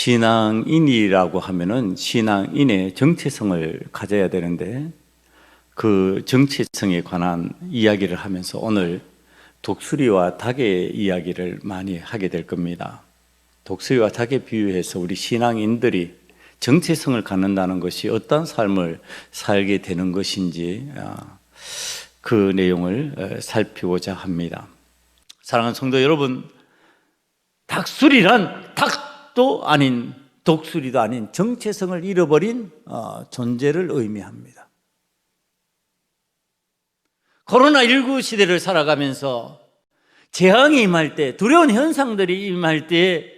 신앙인이라고 하면은 신앙인의 정체성을 가져야 되는데 그 정체성에 관한 이야기를 하면서 오늘 독수리와 닭의 이야기를 많이 하게 될 겁니다. 독수리와 닭에 비유해서 우리 신앙인들이 정체성을 갖는다는 것이 어떤 삶을 살게 되는 것인지 그 내용을 살피고자 합니다. 사랑하는 성도 여러분, 닭수리란 닭도 아닌 독수리도 아닌 정체성을 잃어버린 존재를 의미합니다. 코로나19 시대를 살아가면서 재앙이 임할 때, 두려운 현상들이 임할 때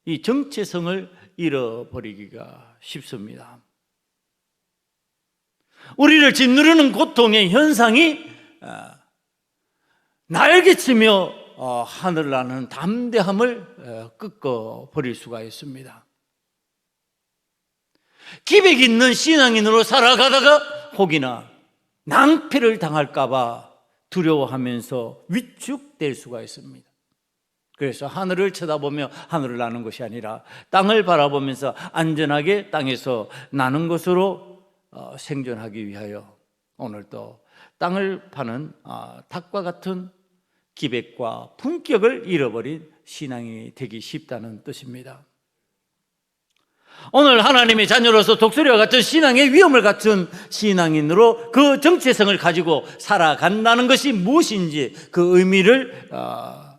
이 정체성을 잃어버리기가 쉽습니다. 우리를 짓누르는 고통의 현상이 날개치며 하늘을 나는 담대함을 꺾어버릴 수가 있습니다. 기백 있는 신앙인으로 살아가다가 혹이나 낭패를 당할까 봐 두려워하면서 위축될 수가 있습니다. 그래서 하늘을 쳐다보며 하늘을 나는 것이 아니라 땅을 바라보면서 안전하게 땅에서 나는 것으로 생존하기 위하여 오늘도 땅을 파는 닭과 같은 기백과 품격을 잃어버린 신앙이 되기 쉽다는 뜻입니다. 오늘 하나님의 자녀로서 독수리와 같은 신앙의 위험을 갖춘 신앙인으로 그 정체성을 가지고 살아간다는 것이 무엇인지 그 의미를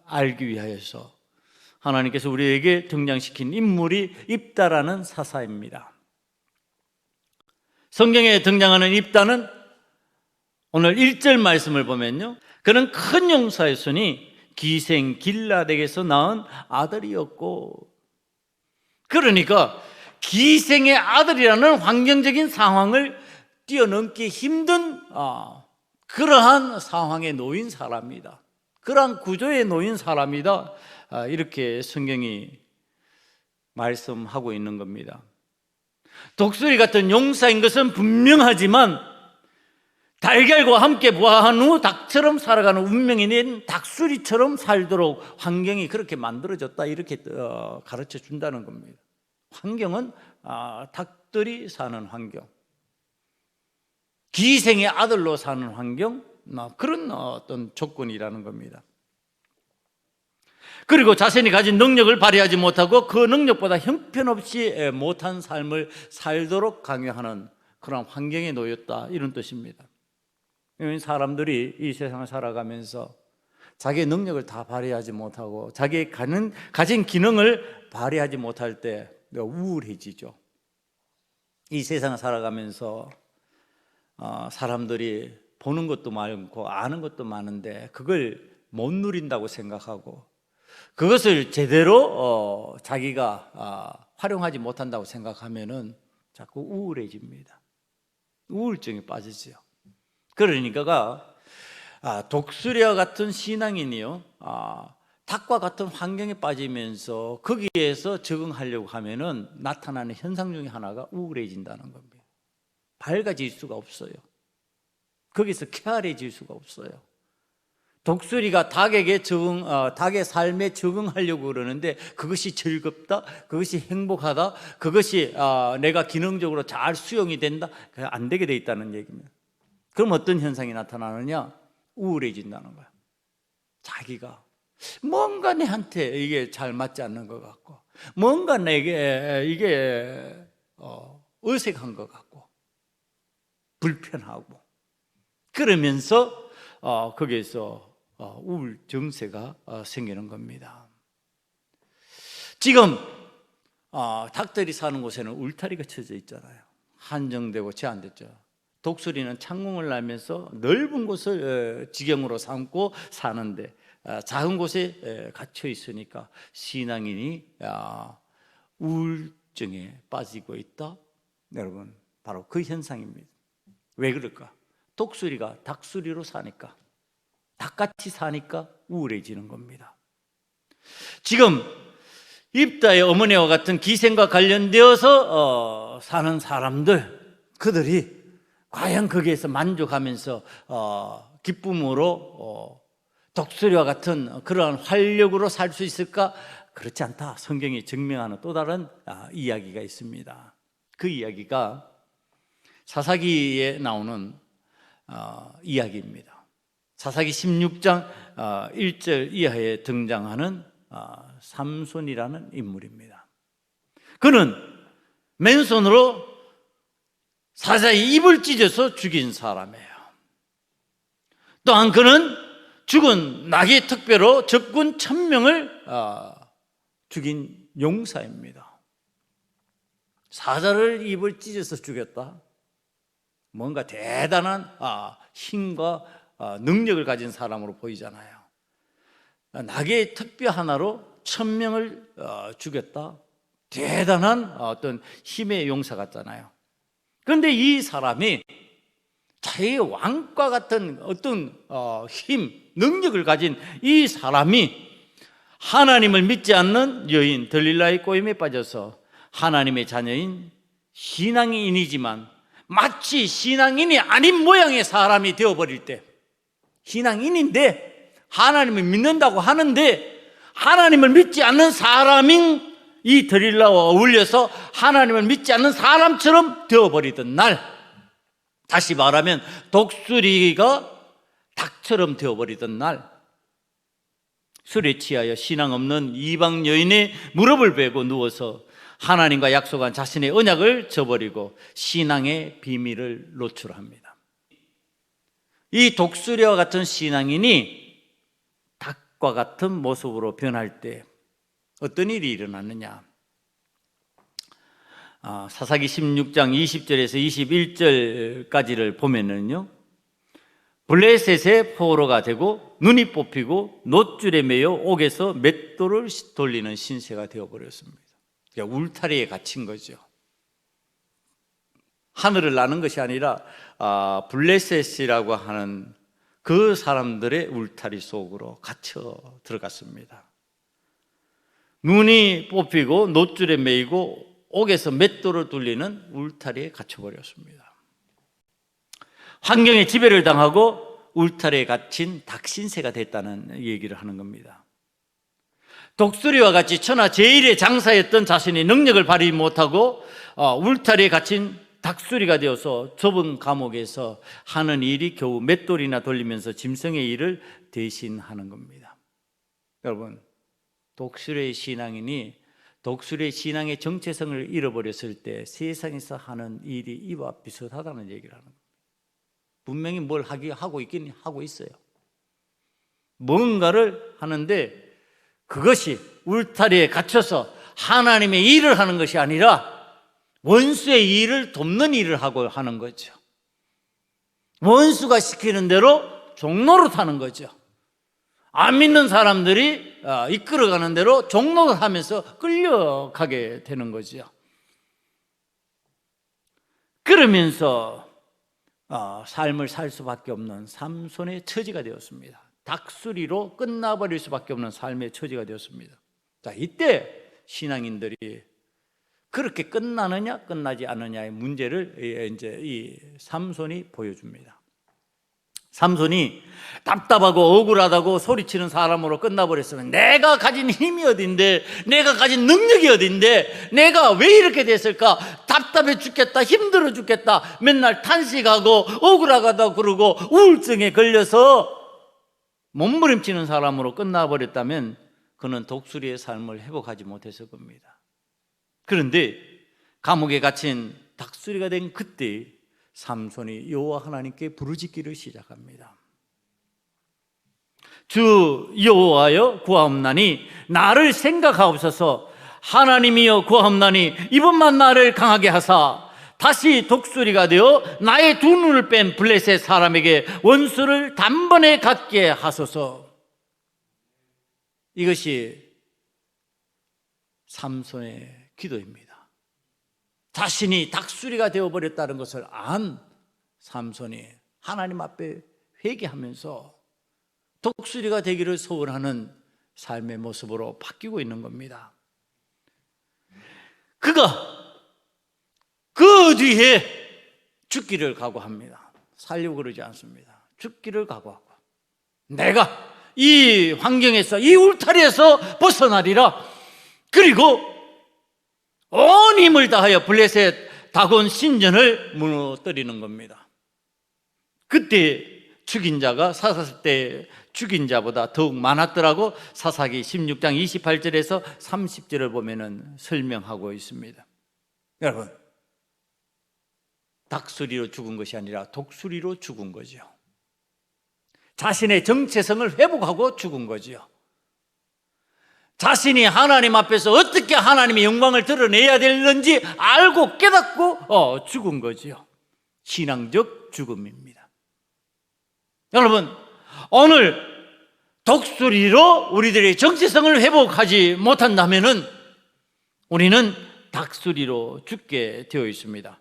알기 위하여서 하나님께서 우리에게 등장시킨 인물이 입다라는 사사입니다. 성경에 등장하는 입다는 오늘 1절 말씀을 보면요, 그는 큰 용사였으니 기생 길라덱에서 낳은 아들이었고, 그러니까 기생의 아들이라는 환경적인 상황을 뛰어넘기 힘든 그러한 상황에 놓인 사람이다, 그러한 구조에 놓인 사람이다, 이렇게 성경이 말씀하고 있는 겁니다. 독수리 같은 용사인 것은 분명하지만 달걀과 함께 부화한 후 닭처럼 살아가는 운명이 낸 닭수리처럼 살도록 환경이 그렇게 만들어졌다, 이렇게 가르쳐 준다는 겁니다. 환경은 닭들이 사는 환경, 기생의 아들로 사는 환경, 그런 어떤 조건이라는 겁니다. 그리고 자신이 가진 능력을 발휘하지 못하고 그 능력보다 형편없이 못한 삶을 살도록 강요하는 그런 환경에 놓였다, 이런 뜻입니다. 사람들이 이 세상을 살아가면서 자기의 능력을 다 발휘하지 못하고 자기의 가진 기능을 발휘하지 못할 때 우울해지죠. 이 세상을 살아가면서 사람들이 보는 것도 많고 아는 것도 많은데 그걸 못 누린다고 생각하고 그것을 제대로 자기가 활용하지 못한다고 생각하면은 자꾸 우울해집니다. 우울증에 빠지죠. 그러니까 독수리와 같은 신앙인이요, 닭과 같은 환경에 빠지면서 거기에서 적응하려고 하면은 나타나는 현상 중에 하나가 우울해진다는 겁니다. 밝아질 수가 없어요. 거기서 쾌활해질 수가 없어요. 독수리가 닭의 삶에 적응하려고 그러는데 그것이 즐겁다, 그것이 행복하다, 그것이 내가 기능적으로 잘 수용이 된다, 안 되게 돼 있다는 얘기입니다. 그럼 어떤 현상이 나타나느냐? 우울해진다는 거야. 자기가 뭔가 내한테 이게 잘 맞지 않는 것 같고, 뭔가 내게 이게 어색한 것 같고, 불편하고, 그러면서 거기에서 우울증세가 생기는 겁니다. 지금 닭들이 사는 곳에는 울타리가 쳐져 있잖아요. 한정되고 제한됐죠. 독수리는 창궁을 날면서 넓은 곳을 지경으로 삼고 사는데 작은 곳에 갇혀 있으니까 신앙인이 우울증에 빠지고 있다. 여러분, 바로 그 현상입니다. 왜 그럴까? 독수리가 닭수리로 사니까, 닭같이 사니까 우울해지는 겁니다. 지금 입다의 어머니와 같은 기생과 관련되어서 사는 사람들, 그들이 과연 거기에서 만족하면서 기쁨으로 독수리와 같은 그러한 활력으로 살 수 있을까? 그렇지 않다. 성경이 증명하는 또 다른 이야기가 있습니다. 그 이야기가 사사기에 나오는 이야기입니다. 사사기 16장 1절 이하에 등장하는 삼손이라는 인물입니다. 그는 맨손으로 사자의 입을 찢어서 죽인 사람이에요. 또한 그는 죽은 낙의 특배로 적군 1000명을 죽인 용사입니다. 사자를 입을 찢어서 죽였다. 뭔가 대단한 힘과 능력을 가진 사람으로 보이잖아요. 낙의 특배 하나로 1000명을 죽였다. 대단한 어떤 힘의 용사 같잖아요. 그런데 이 사람이 자기의 왕과 같은 어떤 힘, 능력을 가진 이 사람이 하나님을 믿지 않는 여인 들릴라의 꼬임에 빠져서 하나님의 자녀인 신앙인이지만 마치 신앙인이 아닌 모양의 사람이 되어버릴 때, 신앙인인데 하나님을 믿는다고 하는데 하나님을 믿지 않는 사람인 이 들릴라와 어울려서 하나님을 믿지 않는 사람처럼 되어버리던 날, 다시 말하면 독수리가 닭처럼 되어버리던 날, 술에 취하여 신앙 없는 이방 여인의 무릎을 베고 누워서 하나님과 약속한 자신의 언약을 저버리고 신앙의 비밀을 노출합니다. 이 독수리와 같은 신앙인이 닭과 같은 모습으로 변할 때 어떤 일이 일어났느냐? 사사기 16장 20절에서 21절까지를 보면은요, 블레셋의 포로가 되고 눈이 뽑히고 놋줄에 매여 옥에서 맷돌을 돌리는 신세가 되어버렸습니다. 그러니까 울타리에 갇힌 거죠. 하늘을 나는 것이 아니라 블레셋이라고 하는 그 사람들의 울타리 속으로 갇혀 들어갔습니다. 눈이 뽑히고 놋줄에 매이고 옥에서 맷돌을 돌리는 울타리에 갇혀버렸습니다. 환경에 지배를 당하고 울타리에 갇힌 닭신세가 됐다는 얘기를 하는 겁니다. 독수리와 같이 천하 제일의 장사였던 자신이 능력을 발휘 못하고 울타리에 갇힌 닭수리가 되어서 좁은 감옥에서 하는 일이 겨우 맷돌이나 돌리면서 짐승의 일을 대신하는 겁니다. 여러분, 독수리의 신앙인이 독수리의 신앙의 정체성을 잃어버렸을 때 세상에서 하는 일이 이와 비슷하다는 얘기를 하는 겁니다. 분명히 뭘 하고 있긴 하고 있어요. 뭔가를 하는데 그것이 울타리에 갇혀서 하나님의 일을 하는 것이 아니라 원수의 일을 돕는 일을 하고 하는 거죠. 원수가 시키는 대로 종노릇 하는 거죠. 안 믿는 사람들이 이끌어가는 대로 종노릇 하면서 끌려가게 되는 거죠. 그러면서 삶을 살 수밖에 없는 삼손의 처지가 되었습니다. 닭수리로 끝나버릴 수밖에 없는 삶의 처지가 되었습니다. 자, 이때 신앙인들이 그렇게 끝나느냐 끝나지 않느냐의 문제를 이제 이 삼손이 보여줍니다. 삼손이 답답하고 억울하다고 소리치는 사람으로 끝나버렸으면 내가 가진 힘이 어딘데, 내가 가진 능력이 어딘데, 내가 왜 이렇게 됐을까, 답답해 죽겠다, 힘들어 죽겠다, 맨날 탄식하고 억울하다고 그러고 우울증에 걸려서 몸부림치는 사람으로 끝나버렸다면 그는 독수리의 삶을 회복하지 못했을 겁니다. 그런데 감옥에 갇힌 닭수리가 된 그때 삼손이 여호와 하나님께 부르짖기를 시작합니다. 주 여호와여 구하옵나니 나를 생각하옵소서. 하나님이여 구하옵나니 이번만 나를 강하게 하사 다시 독수리가 되어 나의 두 눈을 뺀 블레셋 사람에게 원수를 단번에 갖게 하소서. 이것이 삼손의 기도입니다. 자신이 닭수리가 되어버렸다는 것을 안 삼손이 하나님 앞에 회개하면서 독수리가 되기를 소원하는 삶의 모습으로 바뀌고 있는 겁니다. 그가 그 뒤에 죽기를 각오합니다. 살려고 그러지 않습니다. 죽기를 각오하고 내가 이 환경에서, 이 울타리에서 벗어나리라, 그리고 온 힘을 다하여 블레셋 다곤 신전을 무너뜨리는 겁니다. 그때 죽인 자가 사사슬 때 죽인 자보다 더욱 많았더라고. 사사기 16장 28절에서 30절을 보면은 설명하고 있습니다. 여러분, 닭수리로 죽은 것이 아니라 독수리로 죽은 거죠. 자신의 정체성을 회복하고 죽은 거죠. 자신이 하나님 앞에서 어떻게 하나님의 영광을 드러내야 되는지 알고 깨닫고 죽은 거죠. 신앙적 죽음입니다. 여러분, 오늘 독수리로 우리들의 정체성을 회복하지 못한다면은 우리는 닭수리로 죽게 되어 있습니다.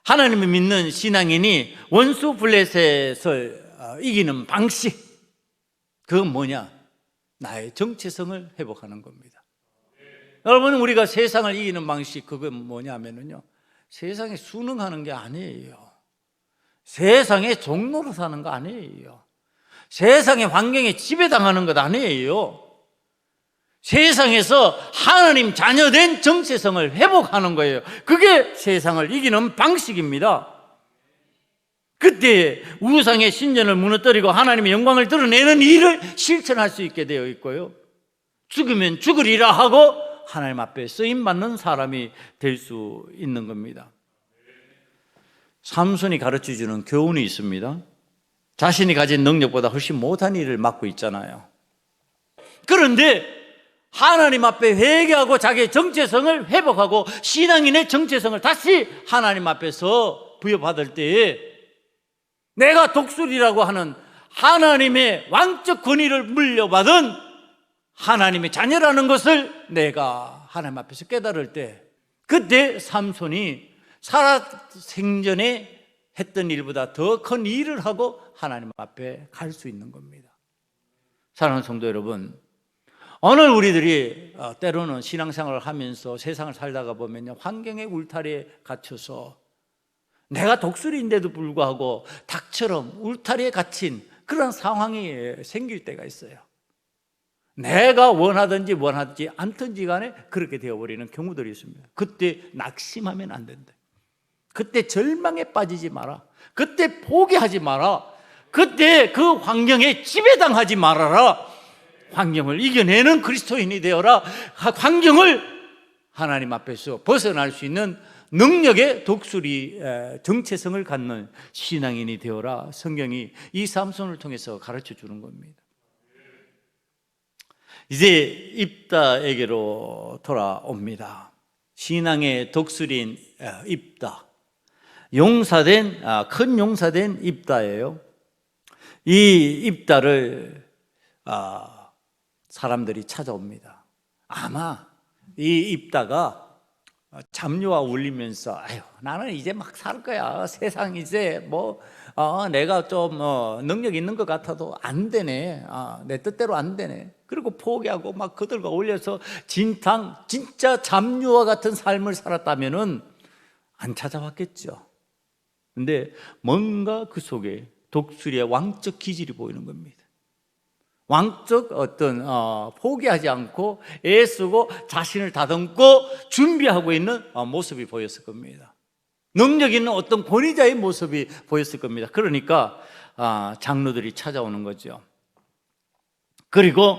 하나님을 믿는 신앙인이 원수 블레셋을 이기는 방식, 그건 뭐냐? 나의 정체성을 회복하는 겁니다. 여러분, 우리가 세상을 이기는 방식, 그건 뭐냐면요, 세상에 순응하는 게 아니에요. 세상의 종로로 사는 거 아니에요. 세상의 환경에 지배당하는 것 아니에요. 세상에서 하나님 자녀된 정체성을 회복하는 거예요. 그게 세상을 이기는 방식입니다. 그때 우상의 신전을 무너뜨리고 하나님의 영광을 드러내는 일을 실천할 수 있게 되어 있고요, 죽으면 죽으리라 하고 하나님 앞에 쓰임받는 사람이 될 수 있는 겁니다. 삼손이 가르쳐주는 교훈이 있습니다. 자신이 가진 능력보다 훨씬 못한 일을 맡고 있잖아요. 그런데 하나님 앞에 회개하고 자기의 정체성을 회복하고 신앙인의 정체성을 다시 하나님 앞에서 부여받을 때에 내가 독수리라고 하는 하나님의 왕적 권위를 물려받은 하나님의 자녀라는 것을 내가 하나님 앞에서 깨달을 때, 그때 삼손이 살아생전에 했던 일보다 더 큰 일을 하고 하나님 앞에 갈 수 있는 겁니다. 사랑하는 성도 여러분, 오늘 우리들이 때로는 신앙생활을 하면서 세상을 살다가 보면요, 환경의 울타리에 갇혀서 내가 독수리인데도 불구하고 닭처럼 울타리에 갇힌 그런 상황이 생길 때가 있어요. 내가 원하든지 원하지 않든지 간에 그렇게 되어버리는 경우들이 있습니다. 그때 낙심하면 안 된다. 그때 절망에 빠지지 마라. 그때 포기하지 마라. 그때 그 환경에 지배당하지 말아라. 환경을 이겨내는 그리스도인이 되어라. 환경을 하나님 앞에서 벗어날 수 있는 능력의 독수리 정체성을 갖는 신앙인이 되어라. 성경이 이 삼손을 통해서 가르쳐 주는 겁니다. 이제 입다에게로 돌아옵니다. 신앙의 독수리인 입다, 용사된 큰 용사된 입다예요. 이 입다를 사람들이 찾아옵니다. 아마 이 입다가 잡녀와 울리면서 아유, 나는 이제 막 살 거야. 세상 이제 내가 좀 능력 있는 것 같아도 안 되네. 내 뜻대로 안 되네. 그리고 포기하고 막 그들과 어울려서 진짜 잡녀와 같은 삶을 살았다면은 안 찾아왔겠죠. 근데 뭔가 그 속에 독수리의 왕적 기질이 보이는 겁니다. 왕적 어떤 포기하지 않고 애쓰고 자신을 다듬고 준비하고 있는 모습이 보였을 겁니다. 능력 있는 어떤 권위자의 모습이 보였을 겁니다. 그러니까 장로들이 찾아오는 거죠. 그리고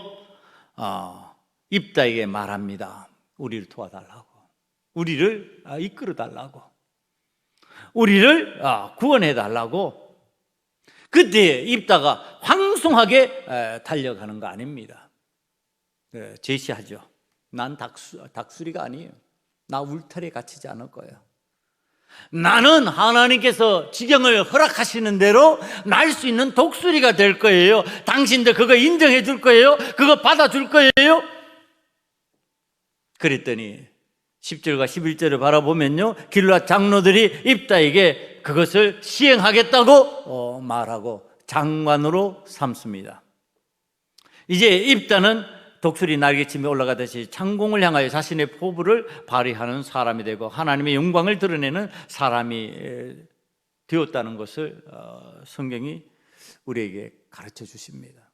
입다에게 말합니다. 우리를 도와달라고, 우리를 이끌어 달라고, 우리를 구원해 달라고. 그때 입다가 황송하게 달려가는 거 아닙니다. 제시하죠. 난 닭수리가 아니에요. 나 울타리에 갇히지 않을 거예요. 나는 하나님께서 지경을 허락하시는 대로 날 수 있는 독수리가 될 거예요. 당신들 그거 인정해 줄 거예요. 그거 받아줄 거예요. 그랬더니 10절과 11절을 바라보면요, 길르앗 장로들이 입다에게 그것을 시행하겠다고 말하고 장관으로 삼습니다. 이제 입다는 독수리 날개침에 올라가듯이 창공을 향하여 자신의 포부를 발휘하는 사람이 되고 하나님의 영광을 드러내는 사람이 되었다는 것을 성경이 우리에게 가르쳐 주십니다.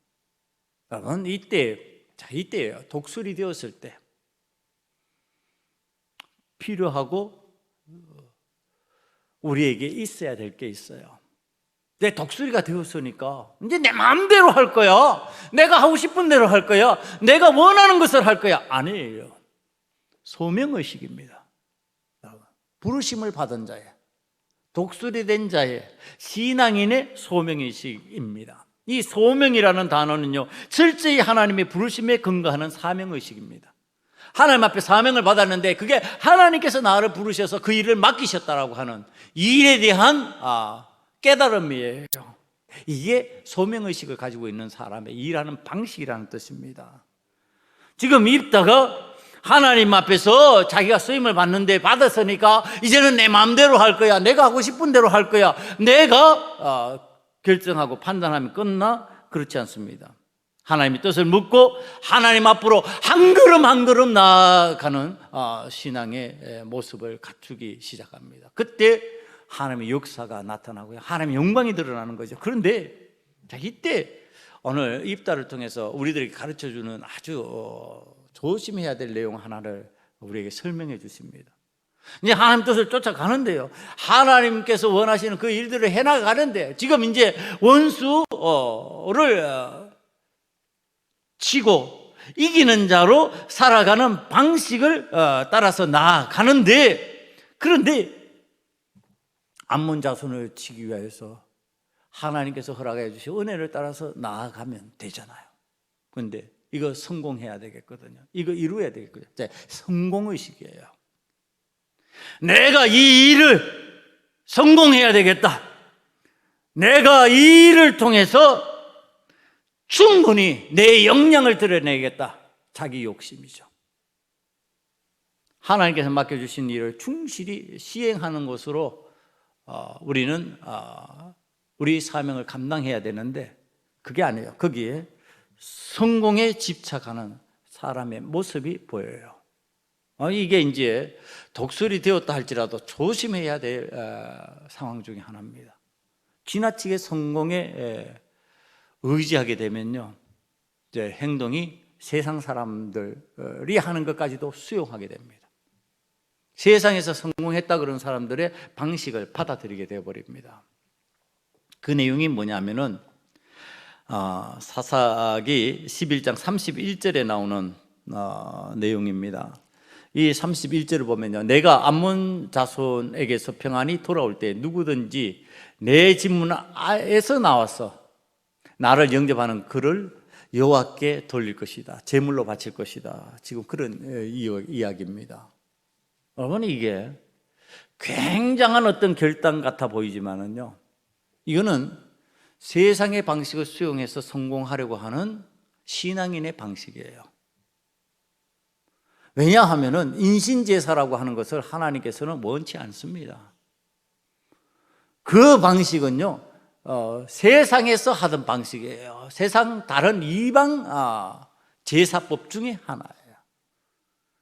여러분, 이때예요. 독수리 되었을 때 필요하고 우리에게 있어야 될 게 있어요. 내 독수리가 되었으니까 이제 내 마음대로 할 거야. 내가 하고 싶은 대로 할 거야. 내가 원하는 것을 할 거야. 아니에요. 소명의식입니다. 부르심을 받은 자의, 독수리 된 자의, 신앙인의 소명의식입니다. 이 소명이라는 단어는요, 철저히 하나님의 부르심에 근거하는 사명의식입니다. 하나님 앞에 사명을 받았는데 그게 하나님께서 나를 부르셔서 그 일을 맡기셨다라고 하는 이 일에 대한 깨달음이에요. 이게 소명의식을 가지고 있는 사람의 일하는 방식이라는 뜻입니다. 지금 입다가 하나님 앞에서 자기가 쓰임을 받는데 받았으니까 이제는 내 마음대로 할 거야. 내가 하고 싶은 대로 할 거야. 내가 결정하고 판단하면 끝나? 그렇지 않습니다. 하나님의 뜻을 묻고 하나님 앞으로 한 걸음 한 걸음 나아가는 신앙의 모습을 갖추기 시작합니다. 그때 하나님의 역사가 나타나고요, 하나님의 영광이 드러나는 거죠. 그런데 이때 오늘 입다를 통해서 우리들에게 가르쳐주는 아주 조심해야 될 내용 하나를 우리에게 설명해 주십니다. 이제 하나님 뜻을 쫓아가는데요, 하나님께서 원하시는 그 일들을 해나가는데 지금 이제 원수를 치고 이기는 자로 살아가는 방식을 따라서 나아가는데, 그런데 암몬 자손을 치기 위해서 하나님께서 허락해 주신 은혜를 따라서 나아가면 되잖아요. 그런데 이거 성공해야 되겠거든요. 이거 이루어야 되겠거든요. 성공의식이에요. 내가 이 일을 성공해야 되겠다. 내가 이 일을 통해서 충분히 내 역량을 드러내겠다. 자기 욕심이죠. 하나님께서 맡겨주신 일을 충실히 시행하는 것으로 우리는 우리 사명을 감당해야 되는데 그게 아니에요. 거기에 성공에 집착하는 사람의 모습이 보여요. 이게 이제 독설이 되었다 할지라도 조심해야 될 상황 중에 하나입니다. 지나치게 성공에 의지하게 되면요, 이제 행동이 세상 사람들이 하는 것까지도 수용하게 됩니다. 세상에서 성공했다 그런 사람들의 방식을 받아들이게 되어버립니다. 그 내용이 뭐냐면은 사사기 11장 31절에 나오는 내용입니다. 이 31절을 보면요, 내가 암몬 자손에게서 평안이 돌아올 때 누구든지 내 집문에서 나와서 나를 영접하는 그를 여호와께 돌릴 것이다. 제물로 바칠 것이다. 지금 그런 이야기입니다. 여러분, 이게 굉장한 어떤 결단 같아 보이지만은요, 이거는 세상의 방식을 수용해서 성공하려고 하는 신앙인의 방식이에요. 왜냐하면은 인신제사라고 하는 것을 하나님께서는 원치 않습니다. 그 방식은요, 세상에서 하던 방식이에요. 세상 다른 이방 제사법 중에 하나예요.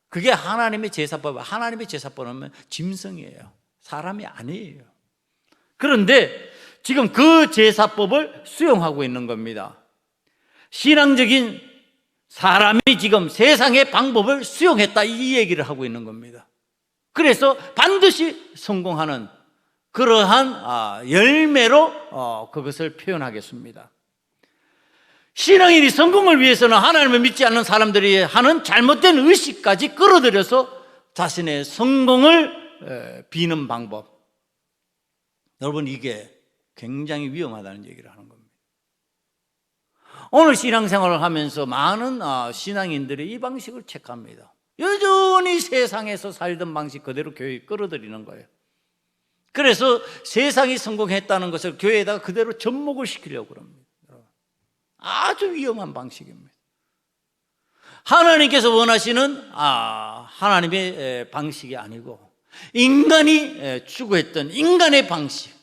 그게 하나님의 제사법. 하나님의 제사법은 짐승이에요. 사람이 아니에요. 그런데 지금 그 제사법을 수용하고 있는 겁니다. 신앙적인 사람이 지금 세상의 방법을 수용했다, 이 얘기를 하고 있는 겁니다. 그래서 반드시 성공하는 그러한 열매로 그것을 표현하겠습니다. 신앙인이 성공을 위해서는 하나님을 믿지 않는 사람들이 하는 잘못된 의식까지 끌어들여서 자신의 성공을 비는 방법. 여러분, 이게 굉장히 위험하다는 얘기를 하는 겁니다. 오늘 신앙생활을 하면서 많은 신앙인들이 이 방식을 택합니다. 여전히 세상에서 살던 방식 그대로 교회에 끌어들이는 거예요. 그래서 세상이 성공했다는 것을 교회에다가 그대로 접목을 시키려고 합니다. 아주 위험한 방식입니다. 하나님께서 원하시는 하나님의 방식이 아니고 인간이 추구했던 인간의 방식.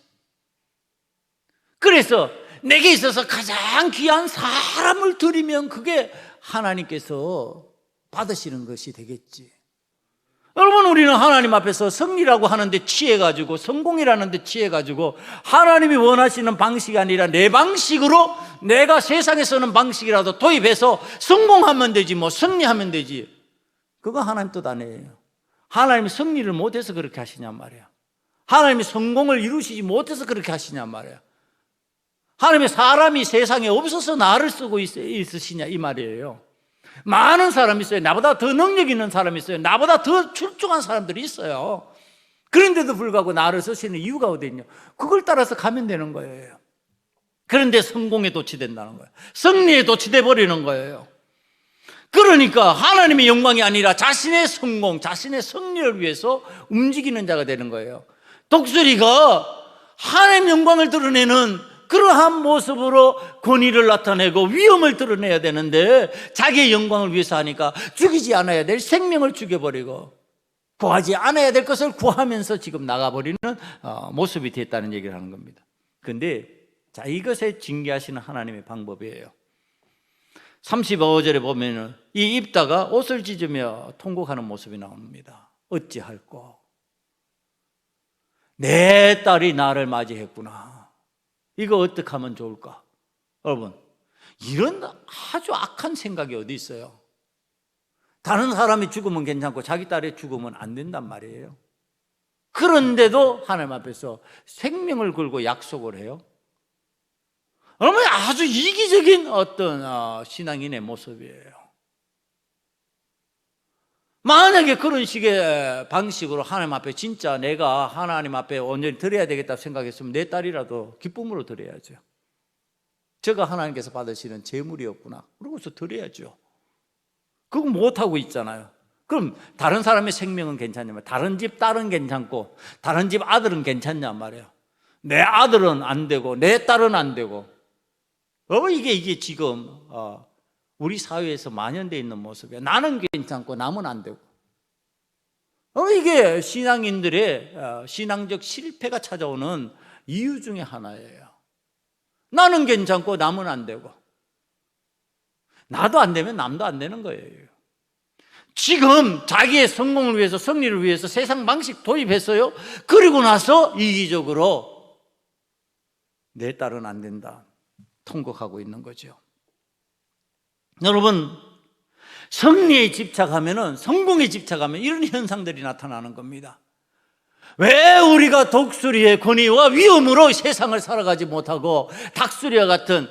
그래서 내게 있어서 가장 귀한 사람을 드리면 그게 하나님께서 받으시는 것이 되겠지. 여러분, 우리는 하나님 앞에서 승리라고 하는데 취해가지고, 성공이라는 데 취해가지고 하나님이 원하시는 방식이 아니라 내 방식으로, 내가 세상에 쓰는 방식이라도 도입해서 성공하면 되지, 뭐 승리하면 되지. 그거 하나님 뜻 아니에요. 하나님이 승리를 못해서 그렇게 하시냔 말이야. 하나님이 성공을 이루시지 못해서 그렇게 하시냔 말이야. 하나님의 사람이 세상에 없어서 나를 쓰고 있으시냐 이 말이에요. 많은 사람이 있어요. 나보다 더 능력 있는 사람이 있어요. 나보다 더 출중한 사람들이 있어요. 그런데도 불구하고 나를 쓰시는 이유가 어디 있냐? 그걸 따라서 가면 되는 거예요. 그런데 성공에 도취된다는 거예요. 승리에 도취돼 버리는 거예요. 그러니까 하나님의 영광이 아니라 자신의 성공, 자신의 승리를 위해서 움직이는 자가 되는 거예요. 독수리가 하나님의 영광을 드러내는 그러한 모습으로 권위를 나타내고 위엄을 드러내야 되는데 자기의 영광을 위해서 하니까 죽이지 않아야 될 생명을 죽여버리고 구하지 않아야 될 것을 구하면서 지금 나가버리는 모습이 됐다는 얘기를 하는 겁니다. 그런데 자, 이것에 징계하시는 하나님의 방법이에요. 35절에 보면은 이 입다가 옷을 찢으며 통곡하는 모습이 나옵니다. 어찌할꼬? 내 딸이 나를 맞이했구나. 이거 어떻게 하면 좋을까? 여러분, 이런 아주 악한 생각이 어디 있어요? 다른 사람이 죽으면 괜찮고 자기 딸이 죽으면 안 된단 말이에요. 그런데도 하나님 앞에서 생명을 걸고 약속을 해요. 여러분, 아주 이기적인 어떤 신앙인의 모습이에요. 만약에 그런 식의 방식으로 하나님 앞에 진짜 내가 하나님 앞에 온전히 드려야 되겠다 생각했으면 내 딸이라도 기쁨으로 드려야죠. 제가 하나님께서 받으시는 재물이었구나. 그러고서 드려야죠. 그거 못하고 있잖아요. 그럼 다른 사람의 생명은 괜찮냐면 다른 집 딸은 괜찮고 다른 집 아들은 괜찮냔 말이에요. 내 아들은 안 되고 내 딸은 안 되고 이게 지금 우리 사회에서 만연되어 있는 모습이에요. 나는 괜찮고 남은 안 되고 이게 신앙인들의 신앙적 실패가 찾아오는 이유 중에 하나예요. 나는 괜찮고 남은 안 되고 나도 안 되면 남도 안 되는 거예요. 지금 자기의 성공을 위해서 승리를 위해서 세상 방식 도입했어요. 그리고 나서 이기적으로 내 딸은 안 된다 통곡하고 있는 거죠. 여러분, 승리에 집착하면은 성공에 집착하면 이런 현상들이 나타나는 겁니다. 왜 우리가 독수리의 권위와 위엄으로 세상을 살아가지 못하고 닭수리와 같은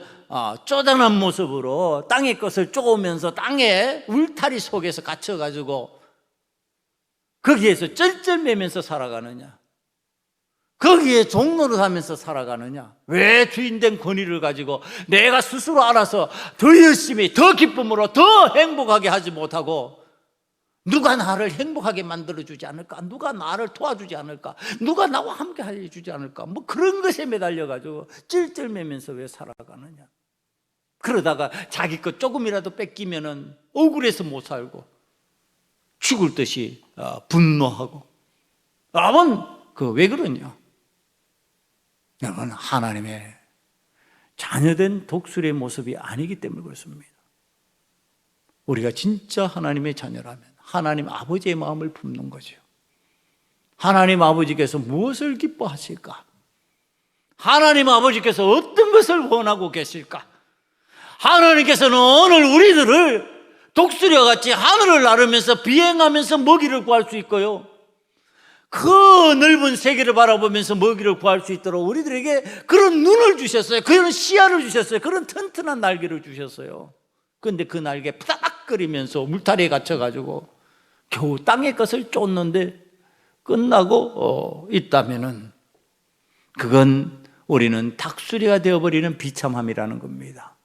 쪼잔한 모습으로 땅의 것을 쪼으면서 땅의 울타리 속에서 갇혀가지고 거기에서 쩔쩔매면서 살아가느냐? 거기에 종로를 하면서 살아가느냐? 왜 주인된 권위를 가지고 내가 스스로 알아서 더 열심히, 더 기쁨으로, 더 행복하게 하지 못하고 누가 나를 행복하게 만들어주지 않을까? 누가 나를 도와주지 않을까? 누가 나와 함께 해주지 않을까? 뭐 그런 것에 매달려가지고 쩔쩔매면서 왜 살아가느냐? 그러다가 자기 것 조금이라도 뺏기면은 억울해서 못 살고 죽을 듯이 분노하고 여러분, 왜 그러냐? 여러분, 하나님의 자녀된 독수리의 모습이 아니기 때문에 그렇습니다. 우리가 진짜 하나님의 자녀라면 하나님 아버지의 마음을 품는 거죠. 하나님 아버지께서 무엇을 기뻐하실까? 하나님 아버지께서 어떤 것을 원하고 계실까? 하나님께서는 오늘 우리들을 독수리와 같이 하늘을 나르면서 비행하면서 먹이를 구할 수 있고요, 그 넓은 세계를 바라보면서 먹이를 구할 수 있도록 우리들에게 그런 눈을 주셨어요. 그런 시야를 주셨어요. 그런 튼튼한 날개를 주셨어요. 그런데 그 날개 푸닥거리면서 물타리에 갇혀가지고 겨우 땅의 것을 쫓는데 끝나고 있다면은 그건 우리는 닭수리가 되어버리는 비참함이라는 겁니다.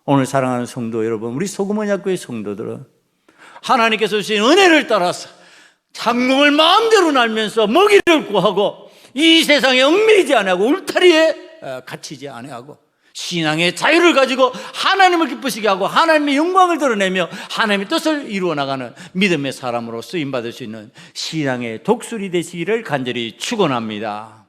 오늘 사랑하는 성도 여러분, 우리 소금언약교회 성도들은 하나님께서 주신 은혜를 따라서 창공을 마음대로 날면서 먹이를 구하고 이 세상에 얽매이지 아니하고 울타리에 갇히지 아니하고 신앙의 자유를 가지고 하나님을 기쁘시게 하고 하나님의 영광을 드러내며 하나님의 뜻을 이루어 나가는 믿음의 사람으로 쓰임받을 수 있는 신앙의 독수리 되시기를 간절히 축원합니다.